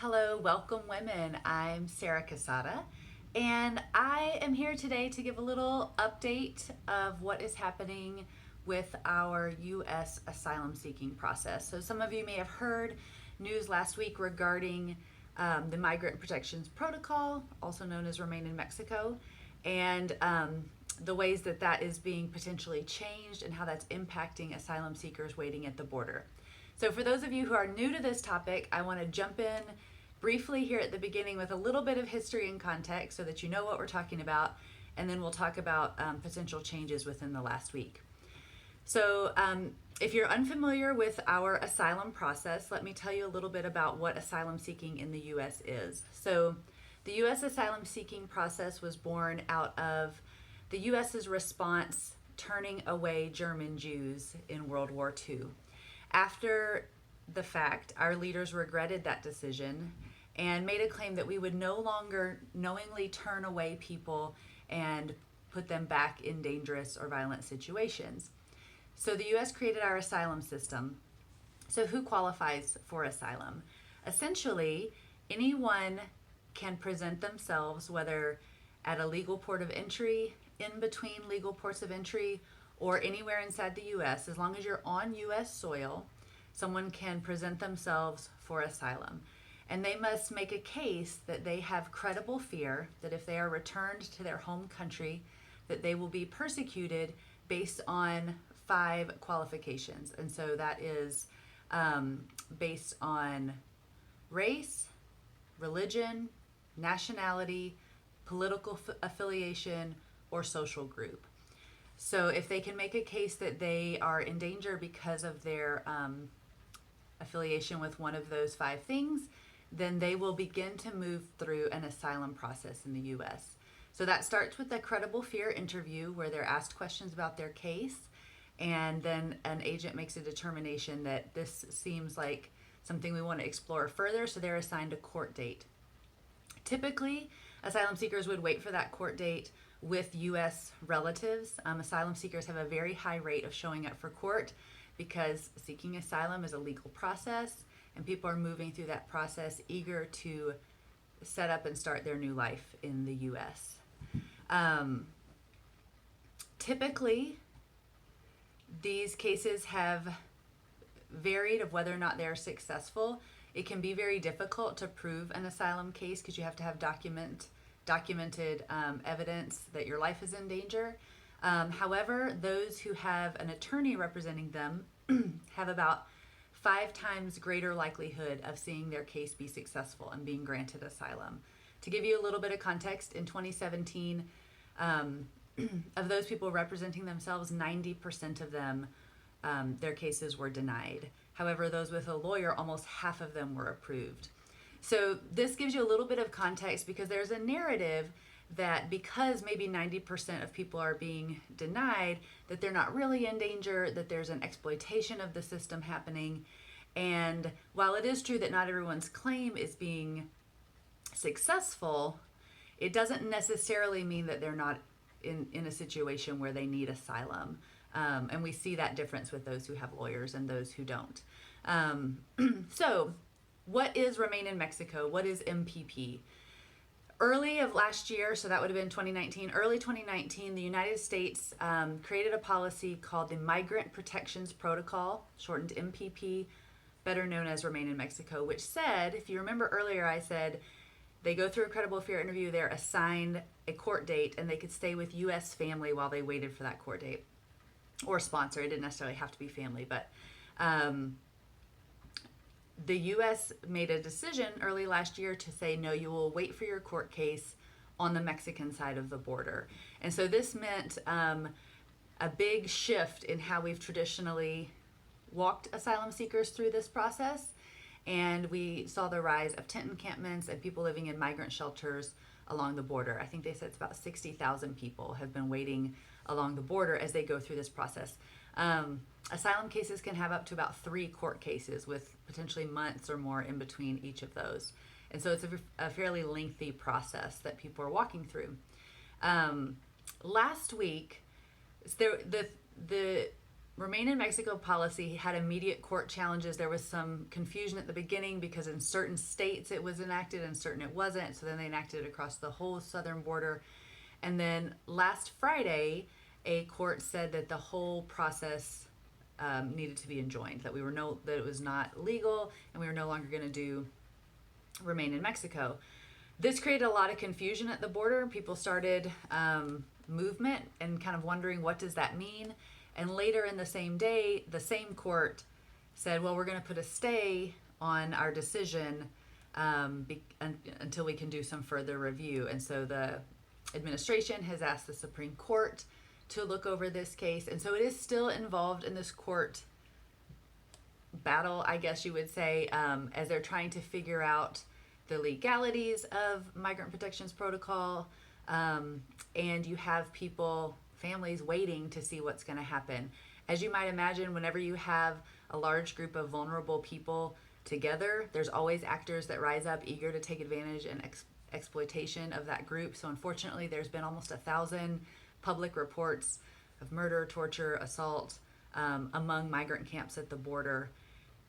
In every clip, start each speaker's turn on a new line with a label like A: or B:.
A: Hello, welcome women. I'm Sarah Quezada, and I am here today to give a little update of what is happening with our U.S. asylum seeking process. So some of you may have heard news last week regarding the Migrant Protections Protocol, also known as Remain in Mexico, and the ways that that is being potentially changed and how that's impacting asylum seekers waiting at the border. So for those of you who are new to this topic, I want to jump in briefly here at the beginning with a little bit of history and context so that you know what we're talking about, and then we'll talk about potential changes within the last week. So if you're unfamiliar with our asylum process, let me tell you a little bit about what asylum seeking in the U.S. is. So the U.S. asylum seeking process was born out of the U.S.'s response turning away German Jews in World War II. After the fact, our leaders regretted that decision and made a claim that we would no longer knowingly turn away people and put them back in dangerous or violent situations. So the U.S. created our asylum system. So who qualifies for asylum? Essentially, anyone can present themselves, whether at a legal port of entry, in between legal ports of entry, or anywhere inside the U.S., as long as you're on U.S. soil, someone can present themselves for asylum. And they must make a case that they have credible fear that if they are returned to their home country, that they will be persecuted based on 5 qualifications. And so that is based on race, religion, nationality, political affiliation, or social group. So if they can make a case that they are in danger because of their affiliation with one of those 5 things, then they will begin to move through an asylum process in the U.S. So that starts with a credible fear interview where they're asked questions about their case, and then an agent makes a determination that this seems like something we want to explore further, so they're assigned a court date. Typically, asylum seekers would wait for that court date with U.S. relatives. Asylum seekers have a very high rate of showing up for court because seeking asylum is a legal process, and people are moving through that process eager to set up and start their new life in the U.S. Typically, these cases have varied of whether or not they're successful. It can be very difficult to prove an asylum case because you have to have documented evidence that your life is in danger. However, those who have an attorney representing them have about 5 times greater likelihood of seeing their case be successful and being granted asylum. To give you a little bit of context, in 2017, of those people representing themselves, 90% of them, their cases were denied. However, those with a lawyer, almost half of them were approved. So this gives you a little bit of context because there's a narrative that because maybe 90% of people are being denied, that they're not really in danger, that there's an exploitation of the system happening. And while it is true that not everyone's claim is being successful, it doesn't necessarily mean that they're not in a situation where they need asylum. And we see that difference with those who have lawyers and those who don't. So what is Remain in Mexico? What is MPP? Early of last year, so that would have been 2019, early 2019, the United States created a policy called the Migrant Protections Protocol, shortened MPP, better known as Remain in Mexico, which said, if you remember earlier, I said they go through a credible fear interview, they're assigned a court date, and they could stay with U.S. family while they waited for that court date, or sponsor. It didn't necessarily have to be family, but the U.S. made a decision early last year to say, no, you will wait for your court case on the Mexican side of the border. And so this meant a big shift in how we've traditionally walked asylum seekers through this process. And we saw the rise of tent encampments and people living in migrant shelters along the border. I think they said it's about 60,000 people have been waiting along the border as they go through this process. Asylum cases can have up to about 3 court cases with potentially months or more in between each of those. And so it's a fairly lengthy process that people are walking through. Last week, the Remain in Mexico policy had immediate court challenges. There was some confusion at the beginning because in certain states it was enacted and certain it wasn't. So then they enacted it across the whole southern border. And then last Friday, a court said that the whole process needed to be enjoined, that that it was not legal and we were no longer going to do remain in Mexico. This created a lot of confusion at the border. People started movement and kind of wondering, what does that mean? And later in the same day, the same court said, well, we're going to put a stay on our decision until we can do some further review. And so the administration has asked the Supreme Court to look over this case. And so it is still involved in this court battle, I guess you would say, as they're trying to figure out the legalities of Migrant Protections Protocol. And you have families waiting to see what's going to happen. As you might imagine, whenever you have a large group of vulnerable people together, there's always actors that rise up eager to take advantage and exploitation of that group. So unfortunately, there's been almost 1,000 public reports of murder, torture, assault among migrant camps at the border.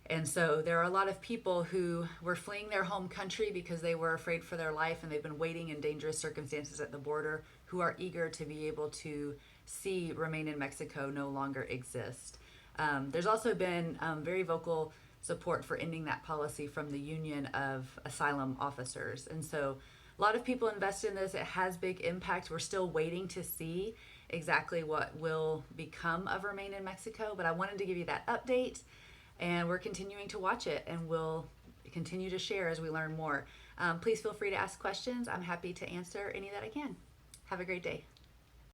A: And so there are a lot of people who were fleeing their home country because they were afraid for their life and they've been waiting in dangerous circumstances at the border, who are eager to be able to see remain in Mexico no longer exist. There's also been very vocal support for ending that policy from the Union of Asylum Officers. And so a lot of people invest in this. It has big impact. We're still waiting to see exactly what will become of remain in Mexico, but I wanted to give you that update. And we're continuing to watch it, and we'll continue to share as we learn more. Please feel free to ask questions. I'm happy to answer any that I can. Have a great day.